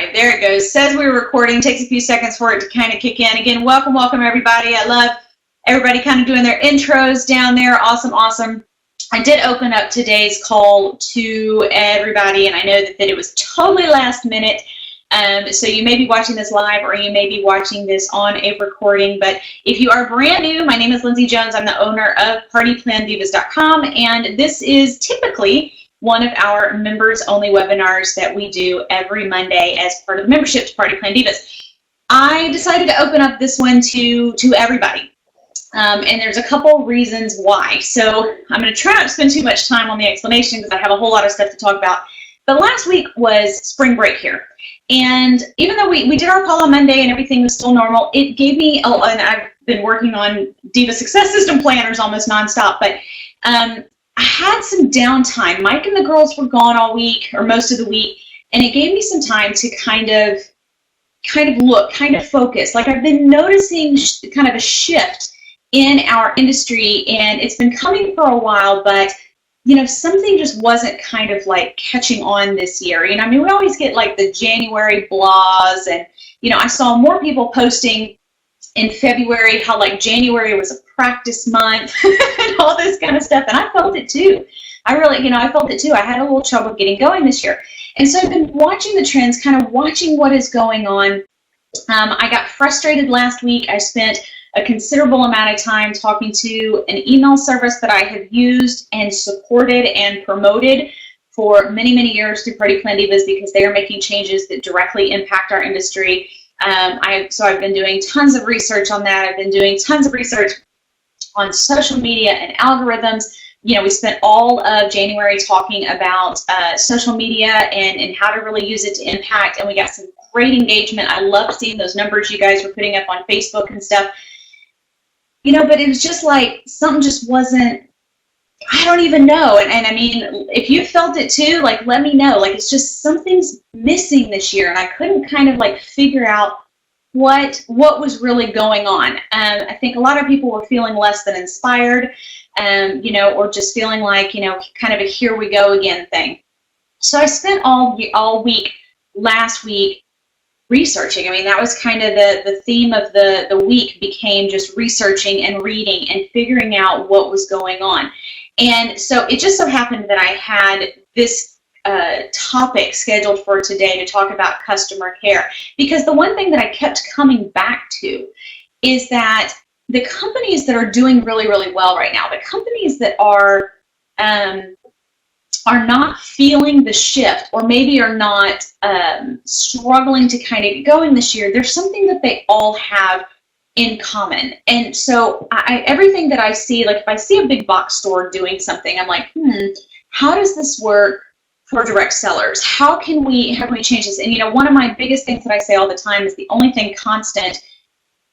right, there it goes. Says we were recording. Takes a few seconds for it to kind of kick in. Again, welcome everybody. I love everybody kind of doing their intros down there. Awesome, awesome. I did open up today's call to everybody, and I know that it was totally last minute. So you may be watching this live or you may be watching this on a recording, but if you are brand new, my name is Lindsay Jones. I'm the owner of PartyPlanDivas.com, and this is typically one of our members-only webinars that we do every Monday as part of the membership to Party Plan Divas. I decided to open up this one to everybody, and there's a couple reasons why. So I'm going to try not to spend too much time on the explanation because I have a whole lot of stuff to talk about. But last week was spring break here, and even though we did our call on Monday and everything was still normal, it gave me, and I've been working on Diva Success System planners almost nonstop, but I had some downtime. Mike and the girls were gone all week or most of the week, and it gave me some time to kind of look, kind of focus. Like I've been noticing kind of a shift in our industry, and it's been coming for a while, but you know, something just wasn't kind of like catching on this year. You know, I mean, we always get like the January blahs, and you know, I saw more people posting in February how like January was a practice month and all this kind of stuff, and I felt it too. I felt it too. I had a little trouble getting going this year, and so I've been watching the trends, kind of watching what is going on. I got frustrated last week. I spent a considerable amount of time talking to an email service that I have used and supported and promoted for many, many years through Party Plan Divas because they are making changes that directly impact our industry. So I've been doing tons of research on that. I've been doing tons of research on social media and algorithms. You know, we spent all of January talking about social media and how to really use it to impact, and we got some great engagement. I loved seeing those numbers you guys were putting up on Facebook and stuff. You know, but it was just like something just wasn't, I don't even know. And I mean, if you felt it too, like let me know. Like it's just something's missing this year, and I couldn't kind of like figure out what was really going on. I think a lot of people were feeling less than inspired, you know, or just feeling like, you know, kind of a here we go again thing. So I spent all week last week researching. I mean, that was kind of the theme of the week, became just researching and reading and figuring out what was going on. And so it just so happened that I had this topic scheduled for today to talk about customer care, because the one thing that I kept coming back to is that the companies that are doing really, really well right now, the companies that are not feeling the shift, or maybe are not struggling to kind of get going this year, there's something that they all have in common. And so everything that I see, like if I see a big box store doing something, I'm like, how does this work for direct sellers? How can we change this? And you know, one of my biggest things that I say all the time is the only thing constant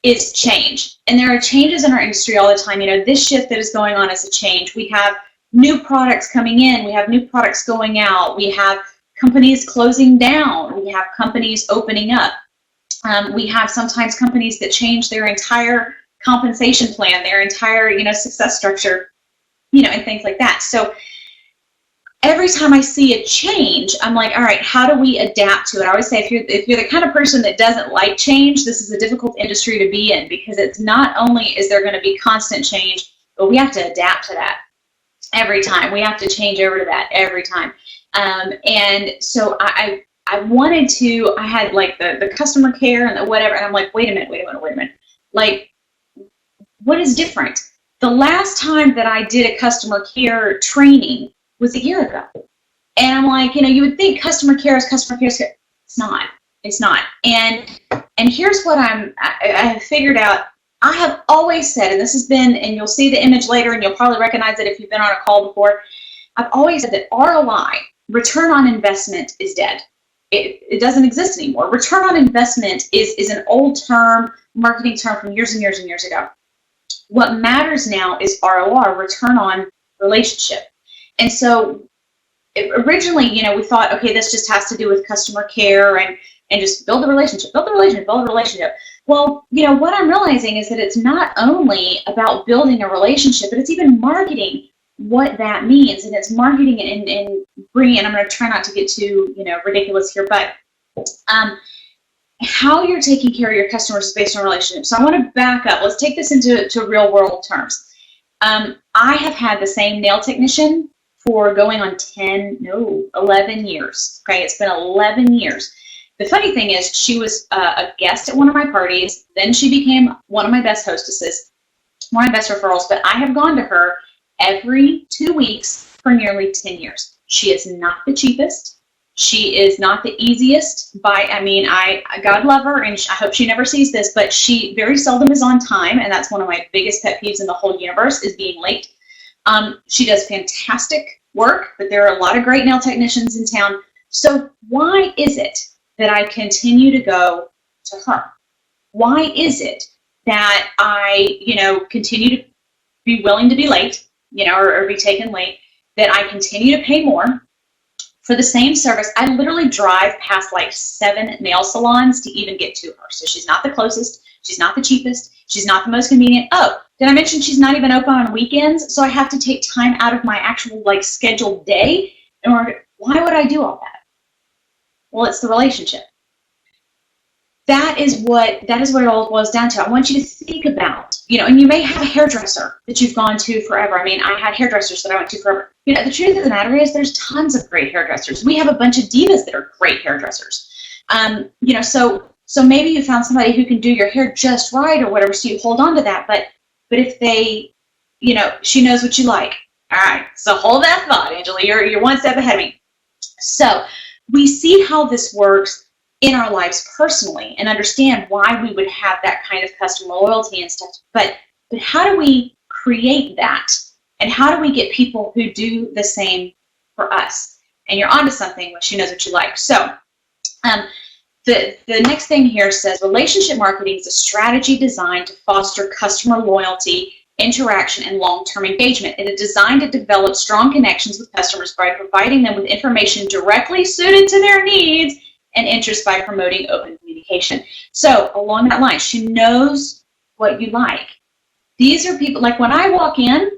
is change. And there are changes in our industry all the time. You know, this shift that is going on is a change. We have new products coming in, we have new products going out, we have companies closing down, we have companies opening up, we have sometimes companies that change their entire compensation plan, their entire, you know, success structure, you know, and things like that. So every time I see a change, I'm like, all right, how do we adapt to it? I always say, if you're the kind of person that doesn't like change, this is a difficult industry to be in, because it's not only is there going to be constant change, but we have to adapt to that. Every time we have to change over to that every time. And so I wanted to, I had like the customer care and the whatever, and I'm like, wait a minute. Like, what is different? The last time that I did a customer care training was a year ago. And I'm like, you know, you would think customer care is customer care. It's not. And here's what I have figured out. I have always said, and this has been, and you'll see the image later, and you'll probably recognize it if you've been on a call before, I've always said that ROI, return on investment, is dead. It doesn't exist anymore. Return on investment is an old term, marketing term from years and years and years ago. What matters now is ROR, return on relationship. And so originally, you know, we thought, okay, this just has to do with customer care and just build the relationship. Well, you know, what I'm realizing is that it's not only about building a relationship, but it's even marketing what that means. And it's marketing and bringing, and I'm going to try not to get too, you know, ridiculous here, but How you're taking care of your customers is based on relationships. So I want to back up. Let's take this into real world terms. I have had the same nail technician for going on 11 years. Okay, it's been 11 years. The funny thing is, she was a guest at one of my parties. Then she became one of my best hostesses, one of my best referrals. But I have gone to her every 2 weeks for nearly 10 years. She is not the cheapest. She is not the easiest. I God love her, and I hope she never sees this, but she very seldom is on time, and that's one of my biggest pet peeves in the whole universe, is being late. She does fantastic work, but there are a lot of great nail technicians in town. So why is it that I continue to go to her? Why is it that I, continue to be willing to be late, or be taken late, that I continue to pay more for the same service? I literally drive past like 7 nail salons to even get to her. So she's not the closest. She's not the cheapest. She's not the most convenient. Oh, did I mention she's not even open on weekends? So I have to take time out of my actual scheduled day in order. Why would I do all that? Well, it's the relationship. That is what it all boils down to. I want you to think about, and you may have a hairdresser that you've gone to forever. I had hairdressers that I went to forever. The truth of the matter is there's tons of great hairdressers. We have a bunch of divas that are great hairdressers. So maybe you found somebody who can do your hair just right or whatever, so you hold on to that. But if they, she knows what you like. All right, so hold that thought, Angela. You're one step ahead of me. So we see how this works in our lives personally and understand why we would have that kind of customer loyalty and stuff. But how do we create that? And how do we get people who do the same for us? And you're onto something when she knows what you like. So the next thing here says, relationship marketing is a strategy designed to foster customer loyalty, interaction, and long-term engagement. It is designed to develop strong connections with customers by providing them with information directly suited to their needs and interests by promoting open communication. So along that line, she knows what you like. These are people, like when I walk in,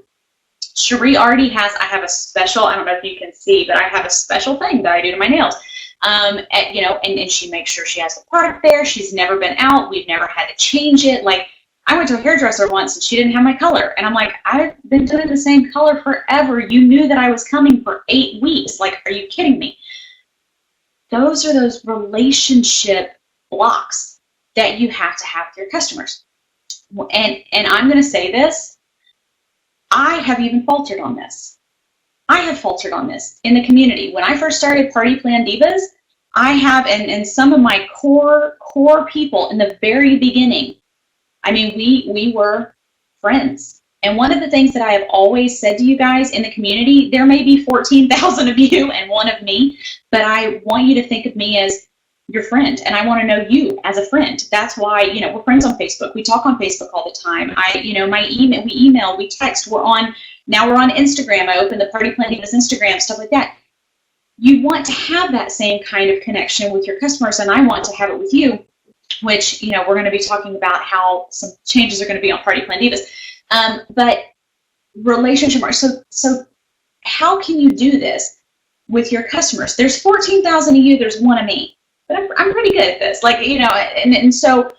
Cherie already has, I have a special, I don't know if you can see, but I have a special thing that I do to my nails. And she makes sure she has the product there. She's never been out. We've never had to change it. Like, I went to a hairdresser once and she didn't have my color. And I'm like, I've been doing the same color forever. You knew that I was coming for 8 weeks. Like, are you kidding me? Those are those relationship blocks that you have to have with your customers. And I'm going to say this, I have even faltered on this. I have faltered on this in the community. When I first started PartyPlanDivas, I have, and some of my core people in the very beginning, we were friends. And one of the things that I have always said to you guys in the community, there may be 14,000 of you and one of me, but I want you to think of me as your friend, and I want to know you as a friend. That's why, we're friends on Facebook. We talk on Facebook all the time. We email, we text. Now we're on Instagram. I opened the PartyPlanDivas Instagram, stuff like that. You want to have that same kind of connection with your customers, and I want to have it with you, which, we're going to be talking about how some changes are going to be on PartyPlanDivas. But relationship, so how can you do this with your customers? There's 14,000 of you, there's one of me, but I'm pretty good at this. And so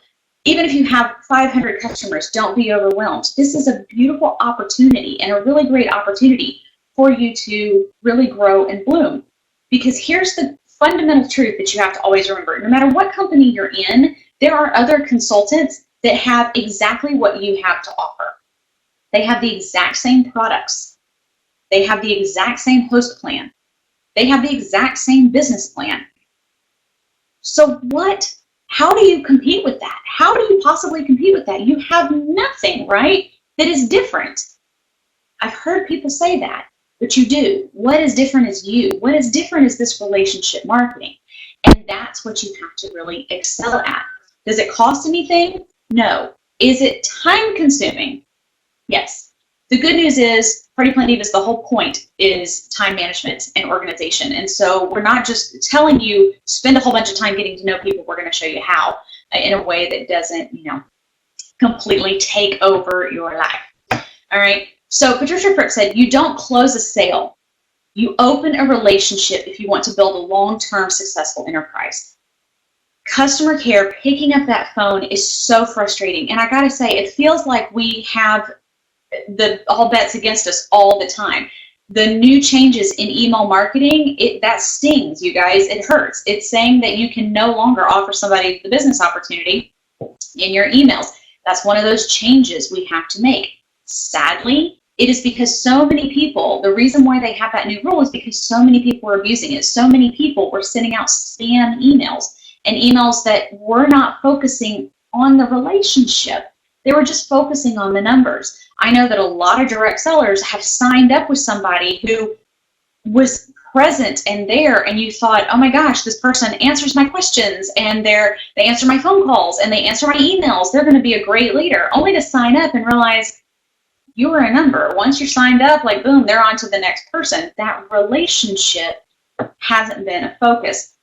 even if you have 500 customers, don't be overwhelmed. This is a beautiful opportunity and a really great opportunity for you to really grow and bloom. Because here's the fundamental truth that you have to always remember. No matter what company you're in, there are other consultants that have exactly what you have to offer. They have the exact same products. They have the exact same host plan. They have the exact same business plan. So how do you compete with that? How do you possibly compete with that? You have nothing, right, that is different. I've heard people say that, but you do. What is different is you. What is different is this relationship marketing. And that's what you have to really excel at. Does it cost anything? No. Is it time consuming? Yes. The good news is PartyPlanDivas, the whole point is time management and organization. And so we're not just telling you spend a whole bunch of time getting to know people. We're going to show you how in a way that doesn't, completely take over your life. All right. So Patricia Fripp said, you don't close a sale. You open a relationship if you want to build a long-term successful enterprise. customer care, picking up that phone is so frustrating. And I got to say, it feels like we have all bets against us all the time. The new changes in email marketing, that stings, you guys. It hurts. It's saying that you can no longer offer somebody the business opportunity in your emails. That's one of those changes we have to make. Sadly, it is because so many people, the reason why they have that new rule is because so many people were abusing it. So many people were sending out spam emails and emails that were not focusing on the relationship. They were just focusing on the numbers. I know that a lot of direct sellers have signed up with somebody who was present and there, and you thought, oh my gosh, this person answers my questions, and they answer my phone calls, and they answer my emails. They're going to be a great leader, only to sign up and realize you were a number. Once you're signed up, like boom, they're on to the next person. That relationship hasn't been a focus.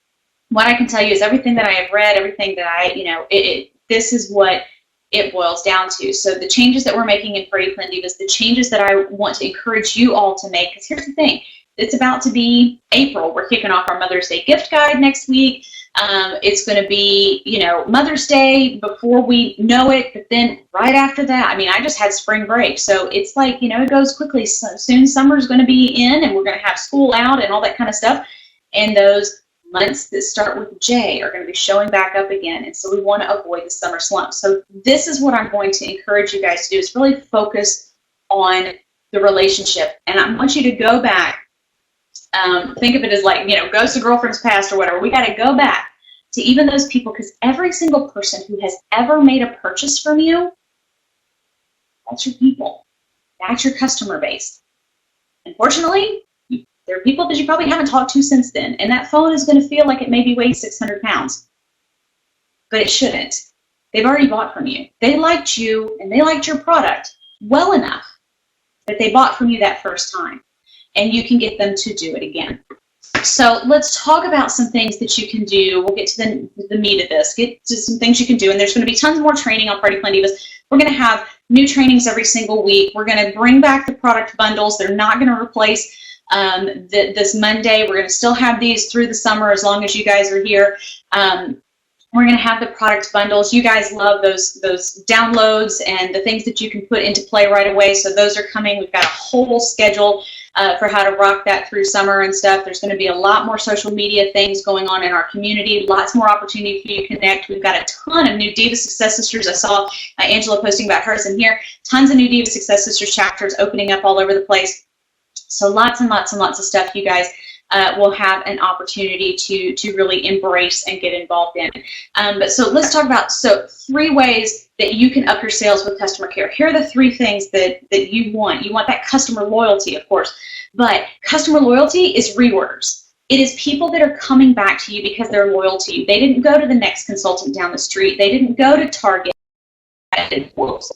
What I can tell you is everything that I have read, everything that this is what it boils down to. So the changes that we're making in PartyPlanDivas, the changes that I want to encourage you all to make, because here's the thing, it's about to be April. We're kicking off our Mother's Day gift guide next week. It's going to be, Mother's Day before we know it, but then right after that, I just had spring break. So it's like, it goes quickly. So soon summer's going to be in, and we're going to have school out and all that kind of stuff. And those months that start with J are going to be showing back up again. And so we want to avoid the summer slump. So this is what I'm going to encourage you guys to do, is really focus on the relationship. And I want you to go back. Think of it as like, ghost of girlfriend's past or whatever. We got to go back to even those people, because every single person who has ever made a purchase from you, that's your people. That's your customer base. Unfortunately, there are people that you probably haven't talked to since then, and that phone is going to feel like it maybe weighs 600 pounds. But it shouldn't. They've already bought from you. They liked you, and they liked your product well enough that they bought from you that first time. And you can get them to do it again. So let's talk about some things that you can do. We'll get to the meat of this. Get to some things you can do. And there's going to be tons more training on PartyPlanDivas. We're going to have new trainings every single week. We're going to bring back the product bundles. They're not going to replace this Monday. We're going to still have these through the summer as long as you guys are here. We're going to have the product bundles. You guys love those downloads and the things that you can put into play right away. So those are coming. We've got a whole schedule for how to rock that through summer and stuff. There's going to be a lot more social media things going on in our community. Lots more opportunity for you to connect. We've got a ton of new Diva Success Sisters. I saw Angela posting about hers in here. Tons of new Diva Success Sisters chapters opening up all over the place. So lots and lots and lots of stuff you guys will have an opportunity to really embrace and get involved in. So let's talk about 3 ways that you can up your sales with customer care. Here are the 3 things that you want. You want that customer loyalty, of course, but customer loyalty is reorders. It is people that are coming back to you because they're loyal to you. They didn't go to the next consultant down the street. They didn't go to Target. Whoops.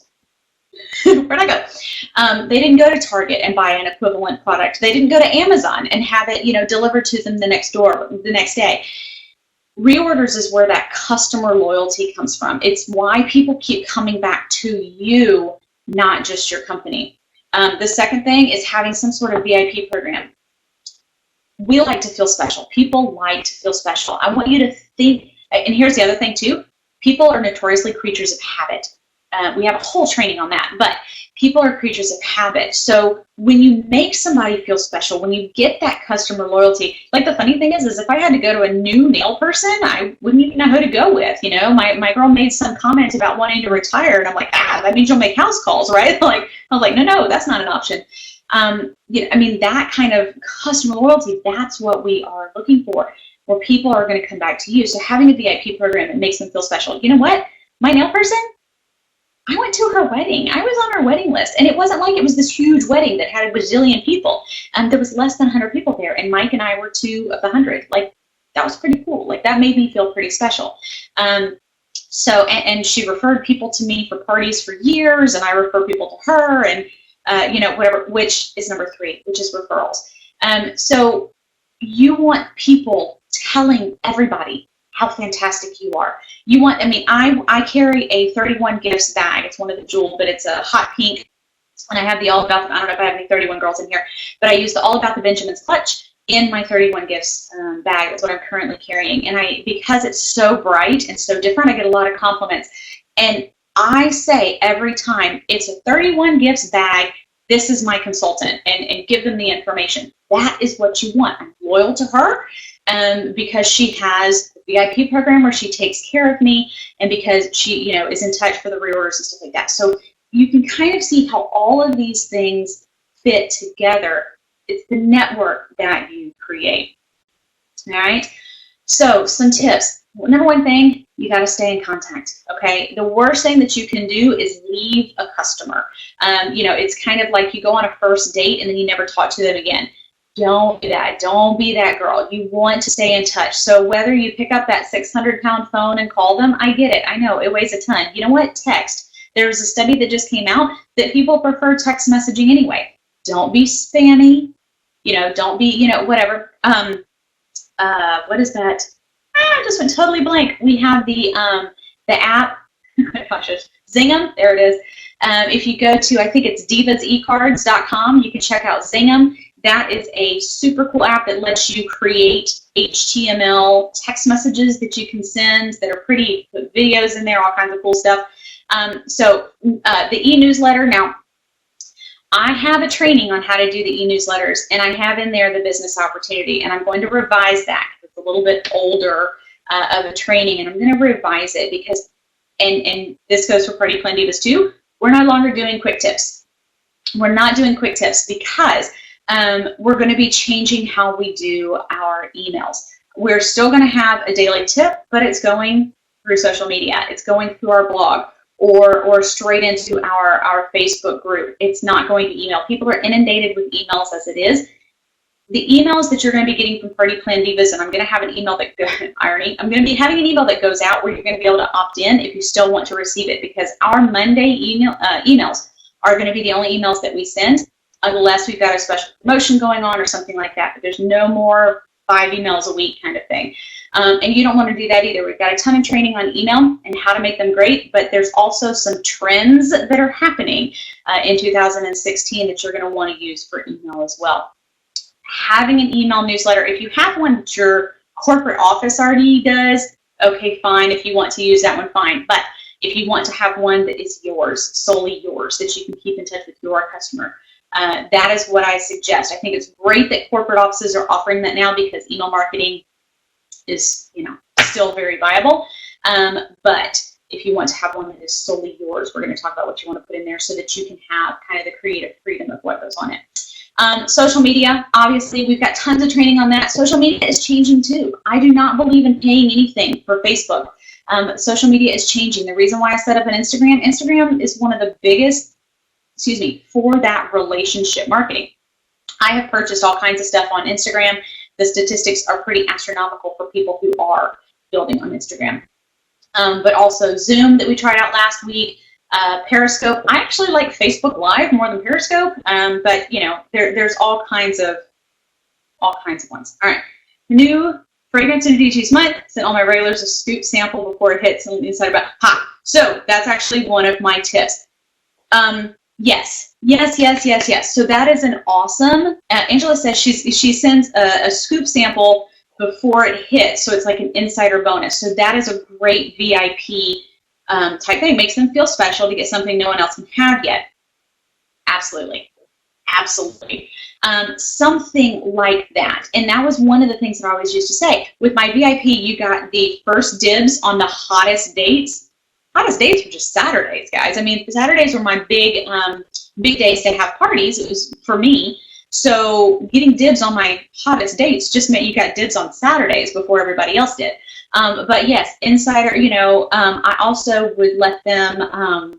Where'd I go? They didn't go to Target and buy an equivalent product. They didn't go to Amazon and have it, delivered to them the next day. Reorders is where that customer loyalty comes from. It's why people keep coming back to you, not just your company. The second thing is having some sort of VIP program. We like to feel special. People like to feel special. I want you to think, and here's the other thing too, people are notoriously creatures of habit. We have a whole training on that, but people are creatures of habit. So when you make somebody feel special, when you get that customer loyalty, like the funny thing is if I had to go to a new nail person, I wouldn't even know who to go with. My girl made some comment about wanting to retire, and I'm like, that means you'll make house calls, right? I was like, no, that's not an option. That kind of customer loyalty, that's what we are looking for, where people are going to come back to you. So having a VIP program, it makes them feel special. You know what? My nail person, I went to her wedding. I was on her wedding list, and it wasn't like it was this huge wedding that had a bazillion people. There was less than 100 people there, and Mike and I were 2 of the 100. That was pretty cool. That made me feel pretty special. And she referred people to me for parties for years, and I refer people to her, and whatever, which is number 3, which is referrals. So you want people telling everybody how fantastic you are. You want, I carry a 31 Gifts bag. It's one of the jewel, but it's a hot pink. And I have the All About, I don't know if I have any 31 girls in here, but I use the All About the Benjamin's clutch. in my 31 gifts bag. That's what I'm currently carrying. And because it's so bright and so different, I get a lot of compliments. And I say every time, it's a 31 gifts bag. This is my consultant, and give them the information. That is what you want. I'm loyal to her because she has the VIP program where she takes care of me, and because she, is in touch for the reorders and stuff like that. So you can kind of see how all of these things fit together. It's the network that you create. All right. So some tips. Number one thing, you got to stay in contact. Okay. The worst thing that you can do is leave a customer. It's kind of like you go on a first date and then you never talk to them again. Don't do that. Don't be that girl. You want to stay in touch. So whether you pick up that 600-pound phone and call them, I get it. I know it weighs a ton. You know what? Text. There's a study that just came out that people prefer text messaging anyway. Don't be spammy. Don't be, whatever. What is that? I just went totally blank. We have the app. Gosh, Zing'em. There it is. If you go to, I think it's divasecards.com, you can check out Zing'em. That is a super cool app that lets you create HTML text messages that you can send that are pretty, put videos in there, all kinds of cool stuff. So the e-newsletter. Now, I have a training on how to do the e-newsletters, and I have in there the business opportunity, and I'm going to revise that. It's a little bit older of a training, and I'm going to revise it because, and this goes for PartyPlanDivas too, we're no longer doing quick tips. We're not doing quick tips because we're going to be changing how we do our emails. We're still going to have a daily tip, but it's going through social media. It's going through our blog. Or straight into our Facebook group. It's not going to email. People are inundated with emails as it is. The emails that you're going to be getting from PartyPlanDivas, and I'm going to have an email that irony. I'm going to be having an email that goes out where you're going to be able to opt in if you still want to receive it, because our Monday emails are going to be the only emails that we send unless we've got a special promotion going on or something like that. But there's no more 5 emails a week kind of thing. And you don't want to do that either. We've got a ton of training on email and how to make them great, but there's also some trends that are happening in 2016 that you're going to want to use for email as well. Having an email newsletter, if you have one that your corporate office already does, okay, fine. If you want to use that one, fine. But if you want to have one that is yours, solely yours, that you can keep in touch with your customer, that is what I suggest. I think it's great that corporate offices are offering that now because email marketing is, still very viable. But if you want to have one that is solely yours, we're going to talk about what you want to put in there so that you can have kind of the creative freedom of what goes on it. Social media, obviously, we've got tons of training on that. Social media is changing too. I do not believe in paying anything for Facebook. Social media is changing. The reason why I set up an Instagram is one of the biggest, for that relationship marketing. I have purchased all kinds of stuff on Instagram. The statistics are pretty astronomical for people who are building on Instagram. But also Zoom that we tried out last week, Periscope. I actually like Facebook Live more than Periscope, but there's all kinds of ones. All right, new fragrance introduced month. Sent all my regulars a scoop sample before it hits on the inside about. So that's actually one of my tips. Yes. So that is an awesome. Angela says she sends a scoop sample before it hits, so it's like an insider bonus. So that is a great VIP type thing. It makes them feel special to get something no one else can have yet. Absolutely. Something like that. And that was one of the things that I always used to say. With my VIP, you got the first dibs on the hottest dates. Hottest dates were just Saturdays, guys. I mean, Saturdays were my big days to have parties. It was for me. So getting dibs on my hottest dates just meant you got dibs on Saturdays before everybody else did. But yes, insider, I also would let them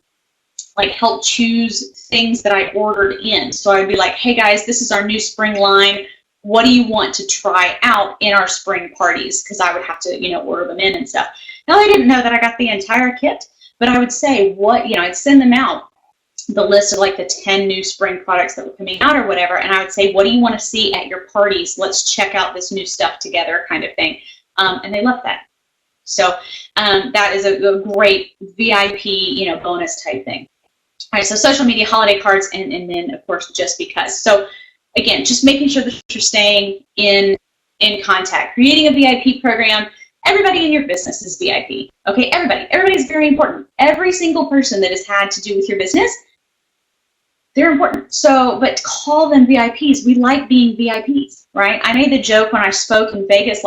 help choose things that I ordered in. So I'd be like, hey guys, this is our new spring line. What do you want to try out in our spring parties? Because I would have to, order them in and stuff. Now, they didn't know that I got the entire kit, but I would say I'd send them out the list of the 10 new spring products that were coming out or whatever, and I would say, what do you want to see at your parties? Let's check out this new stuff together kind of thing. And they loved that. So that is a great VIP, bonus type thing. All right, so social media, holiday cards, and then, of course, just because. So again, just making sure that you're staying in contact, creating a VIP program. Everybody in your business is VIP. Okay, everybody's very important. Every single person that has had to do with your business, they're important. So, but call them VIPs. We like being VIPs, right? I made the joke when I spoke in Vegas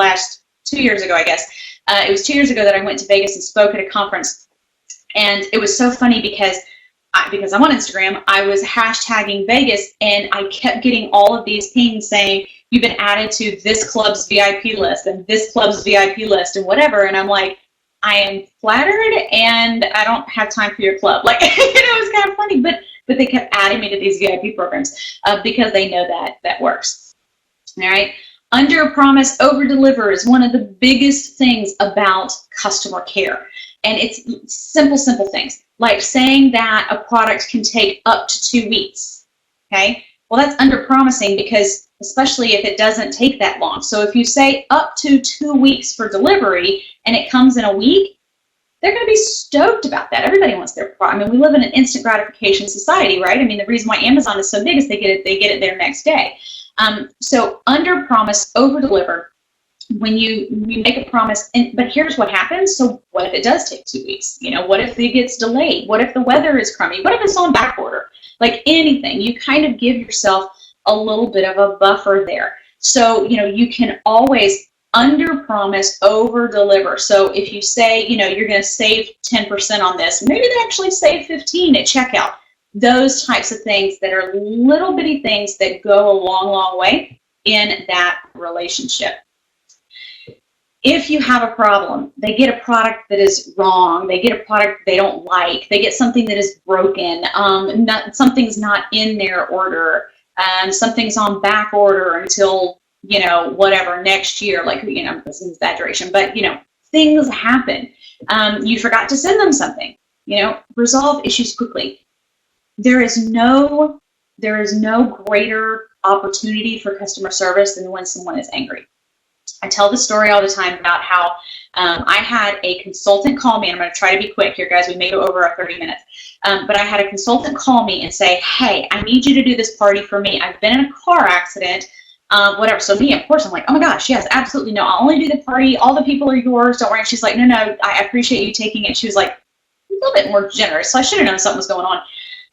2 years ago, I guess. It was 2 years ago that I went to Vegas and spoke at a conference. And it was so funny because I'm on Instagram, I was hashtagging Vegas, and I kept getting all of these pings saying, you've been added to this club's VIP list and this club's VIP list and whatever. And I'm like, I am flattered and I don't have time for your club. Like, it was kind of funny, but they kept adding me to these VIP programs because they know that works. All right. Under promise, over deliver is one of the biggest things about customer care. And it's simple things, like saying that a product can take up to 2 weeks, okay? Well, that's under promising, because especially if it doesn't take that long. So if you say up to 2 weeks for delivery and it comes in a week, they're going to be stoked about that. Everybody wants their product. I mean, we live in an instant gratification society, right? I mean, the reason why Amazon is so big is they get it their next day. So under promise, over deliver. When you make a promise, but here's what happens. So what if it does take 2 weeks? You know, what if it gets delayed? What if the weather is crummy? What if it's on back order? Like anything, you kind of give yourself a little bit of a buffer there. So, you know, you can always under promise, over deliver. So if you say, you know, you're going to save 10% on this, maybe they actually save 15 at checkout. Those types of things that are little bitty things that go a long way in that relationship. If you have a problem, they get a product that is wrong, they get a product they don't like, they get something that is broken, something's not in their order, something's on back order until, you know, whatever, next year, like, you know, this is an exaggeration, but, you know, things happen. You forgot to send them something, you know, resolve issues quickly. There is no greater opportunity for customer service than when someone is angry. I tell the story all the time about how I had a consultant call me, and I'm going to try to be quick here, guys. We may go over our 30 minutes. But I had a consultant call me and say, hey, I need you to do this party for me. I've been in a car accident, whatever. So me, of course, I'm like, oh my gosh, yes, absolutely. No, I'll only do the party. All the people are yours. Don't worry. And she's like, no, I appreciate you taking it. She was like, a little bit more generous. So I should have known something was going on.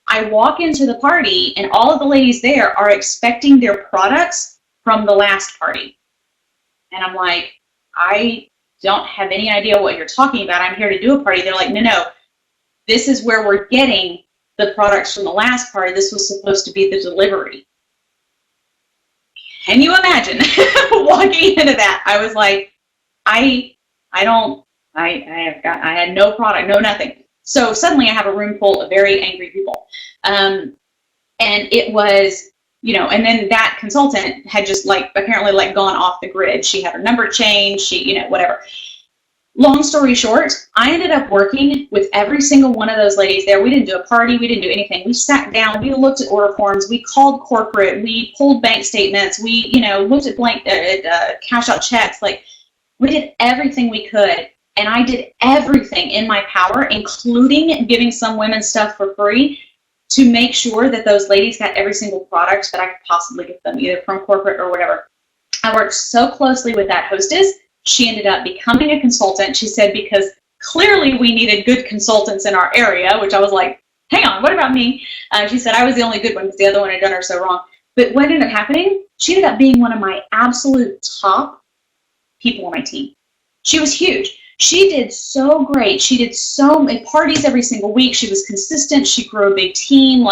I walk into the party, and all of the ladies there are expecting their products from the last party. And I'm like, I don't have any idea what you're talking about. I'm here to do a party. They're like, no, this is where we're getting the products from the last party. This was supposed to be the delivery. Can you imagine walking into that? I was like, I had no product, no nothing. So suddenly I have a room full of very angry people. And it was, you know, and then that consultant had just apparently gone off the grid. She had her number changed, whatever. Long story short, I ended up working with every single one of those ladies there. We didn't do a party. We didn't do anything. We sat down. We looked at order forms. We called corporate. We pulled bank statements. We, looked at cash out checks. We did everything we could. And I did everything in my power, including giving some women stuff for free, to make sure that those ladies got every single product that I could possibly get them, either from corporate or whatever. I worked so closely with that hostess. She ended up becoming a consultant. She said, because clearly we needed good consultants in our area, which I was like, hang on, what about me? She said I was the only good one because the other one had done her so wrong. But what ended up happening, she ended up being one of my absolute top people on my team. She was huge. She did so great. She did so many parties every single week. She was consistent. She grew a big team.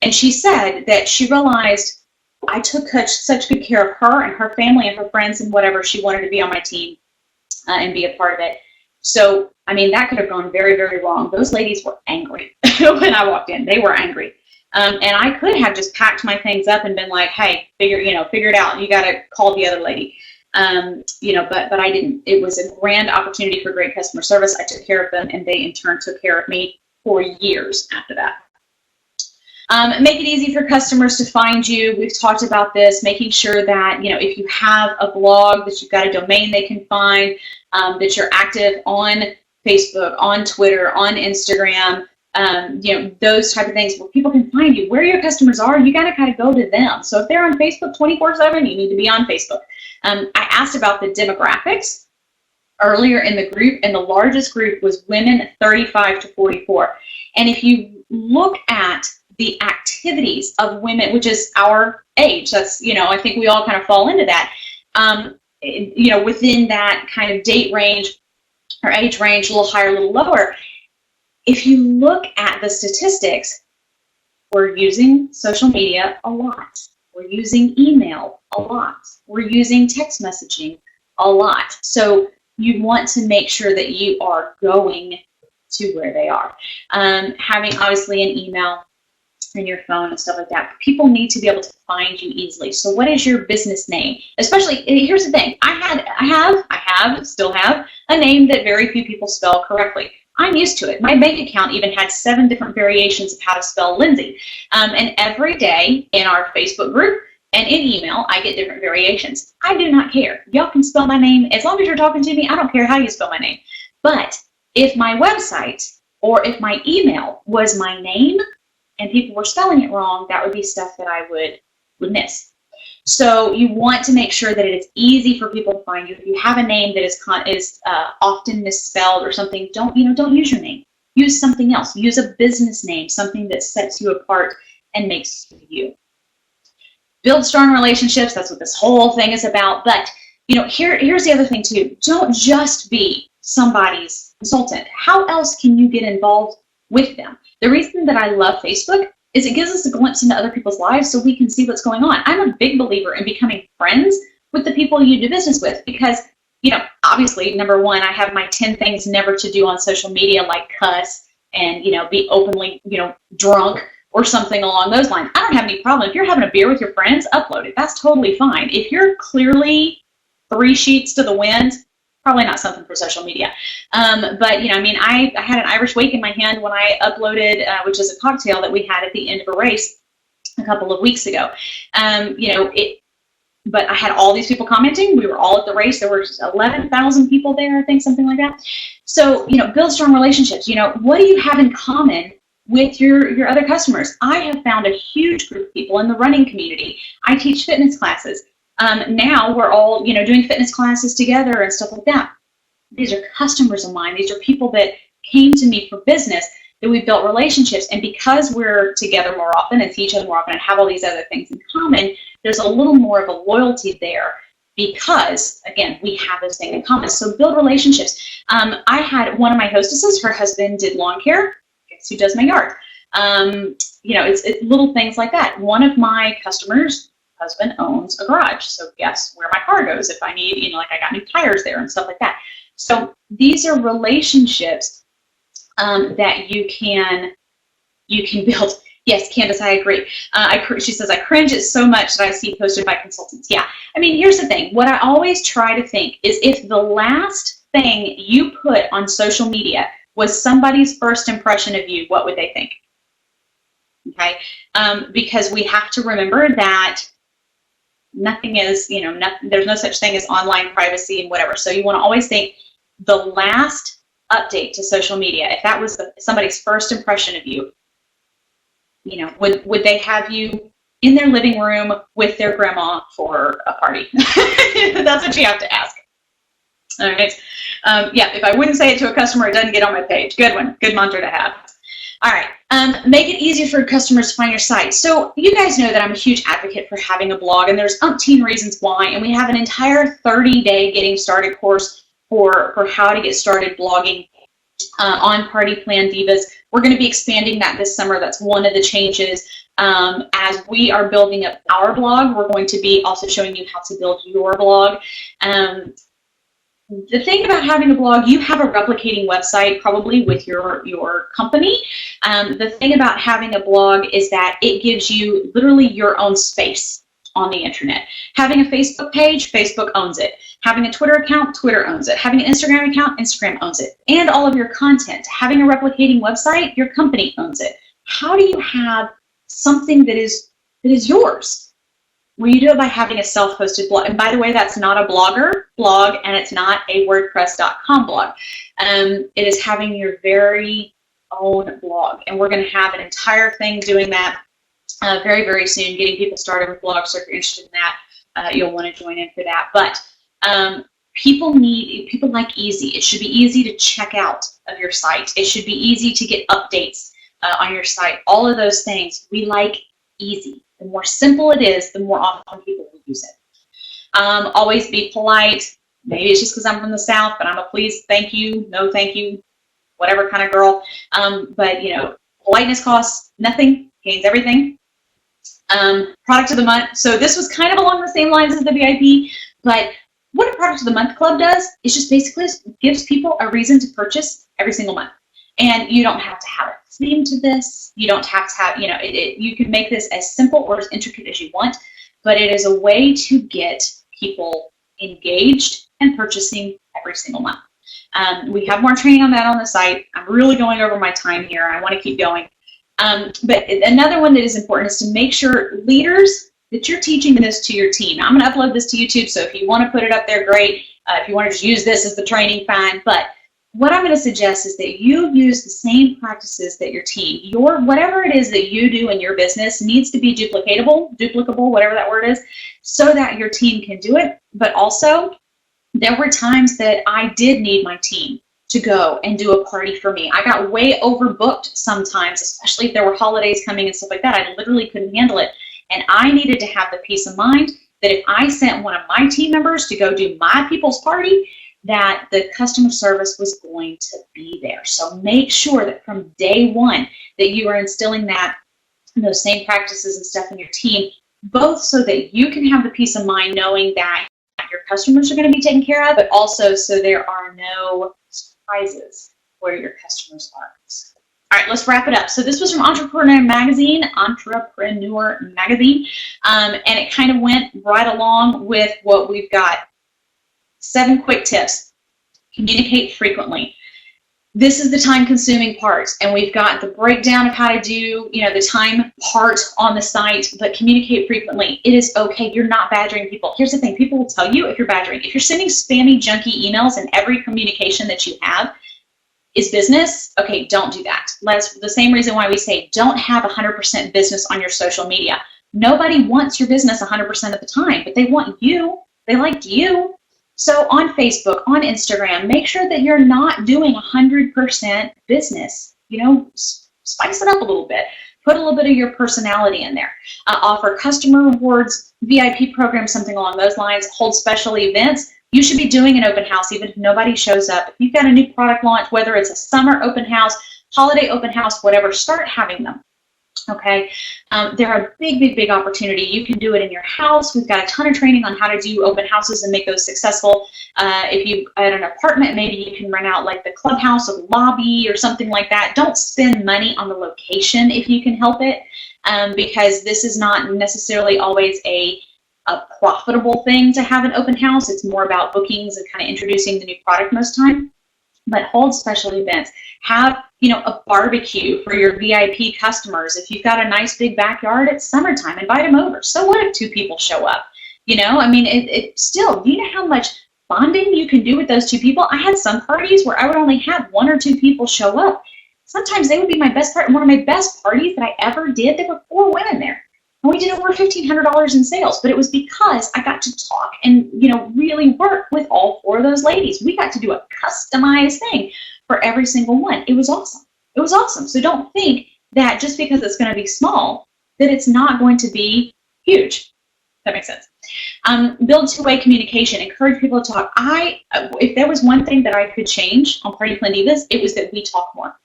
And she said that she realized I took such good care of her and her family and her friends and whatever. She wanted to be on my team and be a part of it. So, I mean, that could have gone very, very wrong. Those ladies were angry when I walked in. They were angry. And I could have just packed my things up and been like, hey, figure it out. You got to call the other lady. But I didn't. It was a grand opportunity for great customer service. I took care of them, and they in turn took care of me for years after that. Make it easy for customers to find you. We've talked about this, making sure that, if you have a blog, that you've got a domain they can find, that you're active on Facebook, on Twitter, on Instagram, those type of things where people can find you. Where your customers are, you got to kind of go to them. So if they're on Facebook 24/7, you need to be on Facebook. I asked about the demographics earlier in the group, and the largest group was women 35 to 44. And if you look at the activities of women, which is our age, that's, I think we all kind of fall into that, within that kind of date range or age range, a little higher, a little lower. If you look at the statistics, we're using social media a lot. We're using email a lot. We're using text messaging a lot. So you want to make sure that you are going to where they are. Having obviously an email and your phone and stuff like that. People need to be able to find you easily. So what is your business name? Especially, here's the thing. I still have a name that very few people spell correctly. I'm used to it. My bank account even had 7 different variations of how to spell Lindsay. And every day in our Facebook group and in email, I get different variations. I do not care. Y'all can spell my name. As long as you're talking to me, I don't care how you spell my name. But if my website or if my email was my name and people were spelling it wrong, that would be stuff that I would miss. So you want to make sure that it is easy for people to find you. If you have a name that is often misspelled or something, don't use your name. Use something else. Use a business name, something that sets you apart and makes you. Build strong relationships. That's what this whole thing is about. But here's the other thing too. Don't just be somebody's consultant. How else can you get involved with them? The reason that I love Facebook is it gives us a glimpse into other people's lives so we can see what's going on. I'm a big believer in becoming friends with the people you do business with because, obviously, number one, I have my 10 things never to do on social media, like cuss and, be openly, drunk or something along those lines. I don't have any problem. If you're having a beer with your friends, upload it. That's totally fine. If you're clearly 3 sheets to the wind, probably not something for social media. But, I had an Irish wake in my hand when I uploaded, which is a cocktail that we had at the end of a race a couple of weeks ago. But I had all these people commenting. We were all at the race. There were 11,000 people there, I think, something like that. So, build strong relationships. What do you have in common with your other customers? I have found a huge group of people in the running community. I teach fitness classes. Now we're all, doing fitness classes together and stuff like that. These are customers of mine. These are people that came to me for business, that we built relationships. And because we're together more often and see each other more often and have all these other things in common, there's a little more of a loyalty there because, again, we have this thing in common. So build relationships. I had one of my hostesses, her husband did lawn care. Guess who does my yard? It's little things like that. One of my customers' husband owns a garage, so guess where my car goes if I need, I got new tires there and stuff like that. So these are relationships that you can build. Yes, Candace, I agree. She says, I cringe at so much that I see posted by consultants. Yeah, here's the thing. What I always try to think is if the last thing you put on social media was somebody's first impression of you, what would they think? Okay, because we have to remember that nothing is, there's no such thing as online privacy and whatever. So you want to always think the last update to social media, if that was somebody's first impression of you, would they have you in their living room with their grandma for a party? That's what you have to ask. All right. If I wouldn't say it to a customer, it doesn't get on my page. Good one. Good mantra to have. All right. Make it easier for customers to find your site. So you guys know that I'm a huge advocate for having a blog, and there's umpteen reasons why. And we have an entire 30-day getting started course for how to get started blogging on PartyPlanDivas. We're going to be expanding that this summer. That's one of the changes. As we are building up our blog, we're going to be also showing you how to build your blog. The thing about having a blog, you have a replicating website probably with your company. The thing about having a blog is that it gives you literally your own space on the internet. Having a Facebook page, Facebook owns it. Having a Twitter account, Twitter owns it. Having an Instagram account, Instagram owns it. And all of your content. Having a replicating website, your company owns it. How do you have something that is yours? Well, you do it by having a self-hosted blog. And by the way, that's not a blog, and it's not a WordPress.com blog. It is having your very own blog. And we're going to have an entire thing doing that very, very soon, getting people started with blogs. So if you're interested in that, you'll want to join in for that. But people like easy. It should be easy to check out of your site. It should be easy to get updates on your site. All of those things, we like easy. The more simple it is, the more often people will use it. Always be polite. Maybe it's just because I'm from the South, but I'm a please, thank you, no thank you, whatever kind of girl. But, politeness costs nothing, gains everything. Product of the month. So this was kind of along the same lines as the VIP, but what a product of the month club does is just basically gives people a reason to purchase every single month. And you don't have to have a theme to this. You don't have to have, you can make this as simple or as intricate as you want, but it is a way to get people engaged and purchasing every single month. We have more training on that on the site. I'm really going over my time here. I want to keep going. But another one that is important is to make sure leaders that you're teaching this to your team. I'm going to upload this to YouTube, so if you want to put it up there, great. If you want to just use this as the training, fine. But what I'm going to suggest is that you use the same practices that your team, whatever it is that you do in your business needs to be duplicable, whatever that word is, so that your team can do it. But also, there were times that I did need my team to go and do a party for me. I got way overbooked sometimes, especially if there were holidays coming and stuff like that. I literally couldn't handle it. And I needed to have the peace of mind that if I sent one of my team members to go do my people's party, that the customer service was going to be there. So make sure that from day one that you are instilling those same practices and stuff in your team, both so that you can have the peace of mind knowing that your customers are going to be taken care of, but also so there are no surprises where your customers are. All right, let's wrap it up. So this was from Entrepreneur Magazine, and it kind of went right along with what we've got. 7 quick tips. Communicate frequently. This is the time-consuming part, and we've got the breakdown of how to do, the time part on the site, but communicate frequently. It is okay. You're not badgering people. Here's the thing. People will tell you if you're badgering. If you're sending spammy, junky emails in every communication that you have is business, okay, don't do that. That's the same reason why we say don't have 100% business on your social media. Nobody wants your business 100% of the time, but they want you. They like you. So on Facebook, on Instagram, make sure that you're not doing 100% business. Spice it up a little bit. Put a little bit of your personality in there. Offer customer rewards, VIP programs, something along those lines. Hold special events. You should be doing an open house even if nobody shows up. If you've got a new product launch, whether it's a summer open house, holiday open house, whatever, start having them. Okay, they're a big opportunity. You can do it in your house. We've got a ton of training on how to do open houses and make those successful. If you at an apartment, maybe you can rent out like the clubhouse or the lobby or something like that. Don't spend money on the location if you can help it, because this is not necessarily always a profitable thing to have an open house. It's more about bookings and kind of introducing the new product most time. But hold special events. Have, a barbecue for your VIP customers. If you've got a nice big backyard, it's summertime, invite them over. So what if 2 people show up? It still, do you know how much bonding you can do with those 2 people? I had some parties where I would only have 1 or 2 people show up. Sometimes they would be my best part. One of my best parties that I ever did, there were 4 women there. And we did over $1,500 in sales, but it was because I got to talk and, really work with all 4 of those ladies. We got to do a customized thing for every single one. It was awesome. It was awesome. So don't think that just because it's going to be small, that it's not going to be huge. That makes sense. Build 2-way communication. Encourage people to talk. If there was one thing that I could change on PartyPlanDivas, it was that we talk more.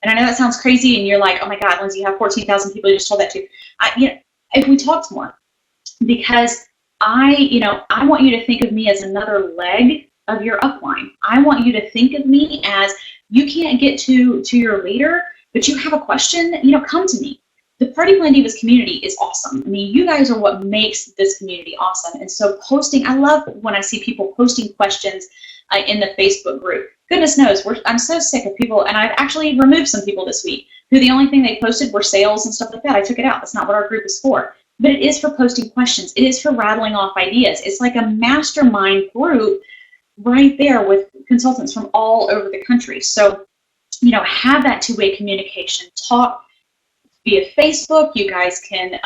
And I know that sounds crazy, and you're like, oh my God, Lindsay, you have 14,000 people you just told that to. If we talked more, because I want you to think of me as another leg of your upline. I want you to think of me as you can't get to your leader, but you have a question, come to me. The PartyPlanDivas community is awesome. I mean, you guys are what makes this community awesome. And so I love when I see people posting questions in the Facebook group. Goodness knows, I'm so sick of people, and I've actually removed some people this week who the only thing they posted were sales and stuff like that. I took it out. That's not what our group is for. But it is for posting questions. It is for rattling off ideas. It's like a mastermind group right there with consultants from all over the country. So, have that 2-way communication. Talk. via Facebook. You guys can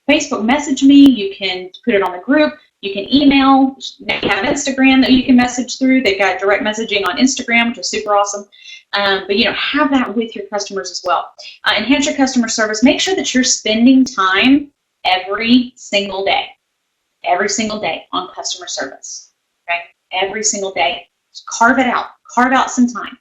Facebook message me. You can put it on the group. You can email. They have Instagram that you can message through. They've got direct messaging on Instagram, which is super awesome. But have that with your customers as well. Enhance your customer service. Make sure that you're spending time every single day on customer service. Okay, every single day. Just carve it out. Carve out some time.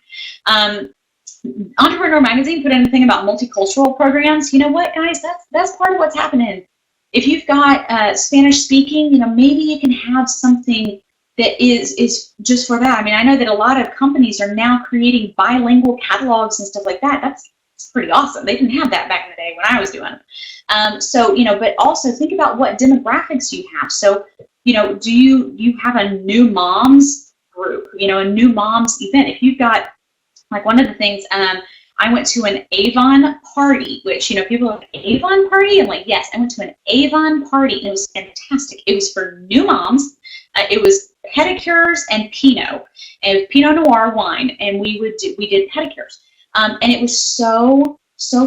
Entrepreneur Magazine put in a thing about multicultural programs. You know what, guys? That's part of what's happening. If you've got Spanish speaking, maybe you can have something that is just for that. I mean, I know that a lot of companies are now creating bilingual catalogs and stuff like that. That's pretty awesome. They didn't have that back in the day when I was doing it. But also think about what demographics you have. So, do you have a new moms group, a new moms event? If you've got, like, one of the things, I went to an Avon party, which, people have an Avon party. I'm like, yes, I went to an Avon party, and it was fantastic. It was for new moms. It was pedicures and Pinot Noir wine, and we did pedicures, and it was so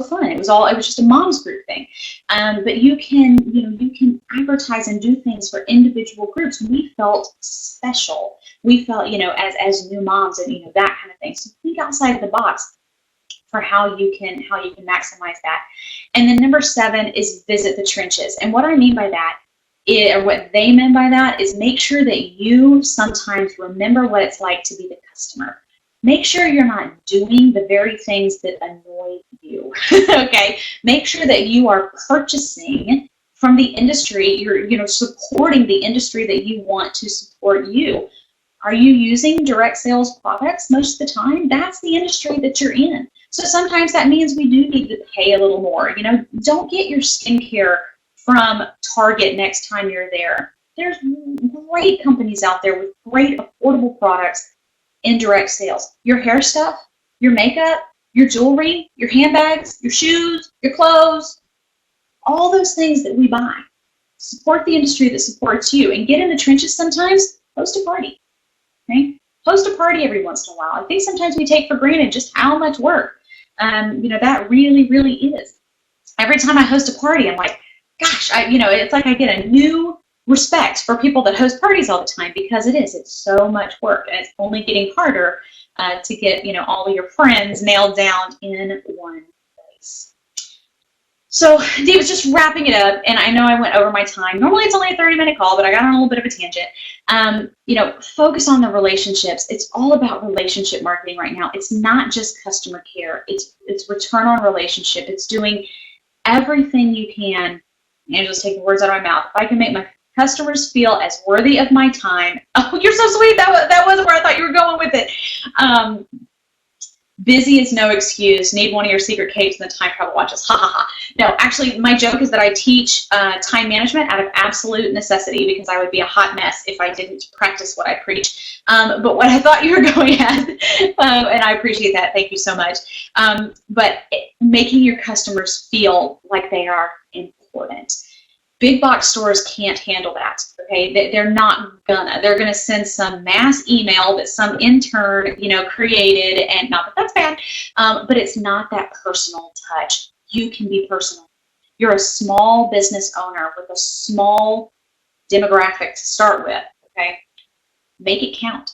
fun. It was just a mom's group thing, but you can advertise and do things for individual groups. We felt special. We felt as new moms, and that kind of thing. So think outside of the box for how you can maximize that. And then number 7 is visit the trenches. And what I mean by that, or what they meant by that, is make sure that you sometimes remember what it's like to be the customer. Make sure you're not doing the very things that annoy you. Okay? Make sure that you are purchasing from the industry. You're supporting the industry that you want to support you. Are you using direct sales products most of the time? That's the industry that you're in. So sometimes that means we do need to pay a little more. Don't get your skincare from Target next time you're there. There's great companies out there with great affordable products in direct sales. Your hair stuff, your makeup, your jewelry, your handbags, your shoes, your clothes, all those things that we buy. Support the industry that supports you, and get in the trenches sometimes. Host a party. Okay? Host a party every once in a while. I think sometimes we take for granted just how much work that really, really is. Every time I host a party, I'm like, gosh, it's like I get a new respect for people that host parties all the time, because it's so much work, and it's only getting harder to get, all of your friends nailed down in one place. So, Divas, just wrapping it up, and I know I went over my time. Normally it's only a 30-minute call, but I got on a little bit of a tangent. Focus on the relationships. It's all about relationship marketing right now. It's not just customer care. It's return on relationship. It's doing everything you can. And just take the words out of my mouth. If I can make my customers feel as worthy of my time. Oh, you're so sweet. That wasn't where I thought you were going with it. Busy is no excuse. Need one of your secret capes and the time travel watches. Ha ha ha. No, actually, my joke is that I teach time management out of absolute necessity, because I would be a hot mess if I didn't practice what I preach. But what I thought you were going at, and I appreciate that. Thank you so much. But making your customers feel like they are important. Big box stores can't handle that, okay? They're not gonna. They're gonna send some mass email that some intern, created, and not that that's bad, but it's not that personal touch. You can be personal. You're a small business owner with a small demographic to start with, okay? Make it count,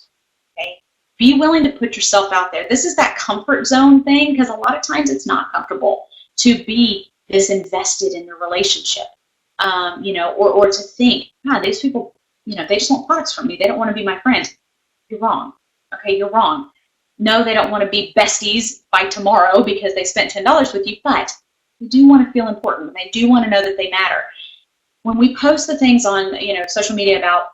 okay? Be willing to put yourself out there. This is that comfort zone thing, because a lot of times it's not comfortable to be this invested in the relationship. Or to think, these people, they just want products from me. They don't want to be my friend. You're wrong. Okay, you're wrong. No, they don't want to be besties by tomorrow because they spent $10 with you, but they do want to feel important. They do want to know that they matter. When we post the things on, social media about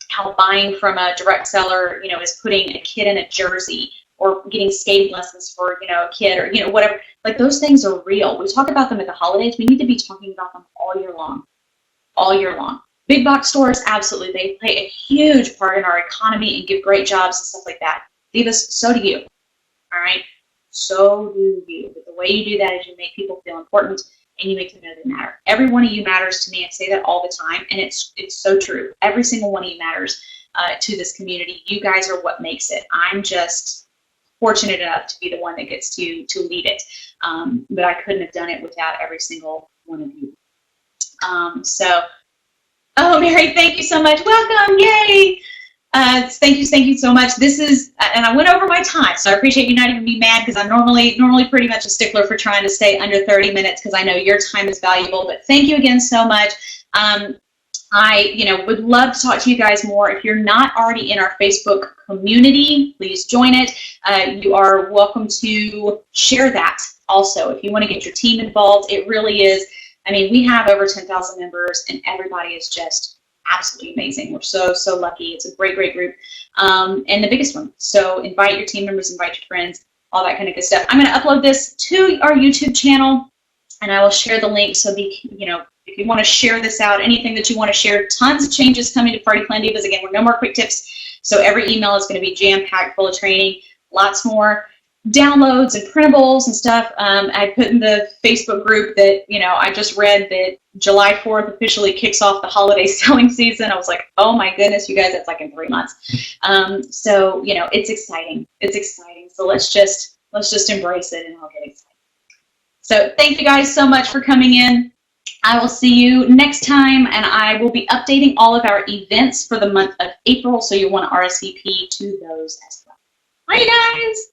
how buying from a direct seller, is putting a kid in a jersey, or getting skating lessons for, a kid, or, whatever. Like, those things are real. We talk about them at the holidays. We need to be talking about them all year long. All year long. Big box stores, absolutely. They play a huge part in our economy and give great jobs and stuff like that. Divas, so do you. All right? So do you. But the way you do that is you make people feel important, and you make them know they matter. Every one of you matters to me. I say that all the time, and it's so true. Every single one of you matters to this community. You guys are what makes it. I'm just fortunate enough to be the one that gets to lead it. But I couldn't have done it without every single one of you. Oh, Mary, thank you so much. Welcome, yay! Thank you so much. This is, and I went over my time, so I appreciate you not even being mad, because I'm normally pretty much a stickler for trying to stay under 30 minutes because I know your time is valuable. But thank you again so much. I would love to talk to you guys more. If you're not already in our Facebook community, please join it. You are welcome to share that also. If you want to get your team involved, it really is. I mean, we have over 10,000 members, and everybody is just absolutely amazing. We're so lucky. It's a great group, and the biggest one. So invite your team members, invite your friends, all that kind of good stuff. I'm going to upload this to our YouTube channel, and I will share the link. So if you want to share this out, anything that you want to share, tons of changes coming to Party Plan Divas. Again, we're no more quick tips. So every email is going to be jam-packed full of training, lots more downloads and printables and stuff. I put in the Facebook group that, I just read that July 4th officially kicks off the holiday selling season. I was like, oh my goodness, you guys, that's like in 3 months. So, it's exciting. It's exciting. So let's just embrace it and I'll get excited. So thank you guys so much for coming in. I will see you next time, and I will be updating all of our events for the month of April, so you'll want to RSVP to those as well. Bye, guys!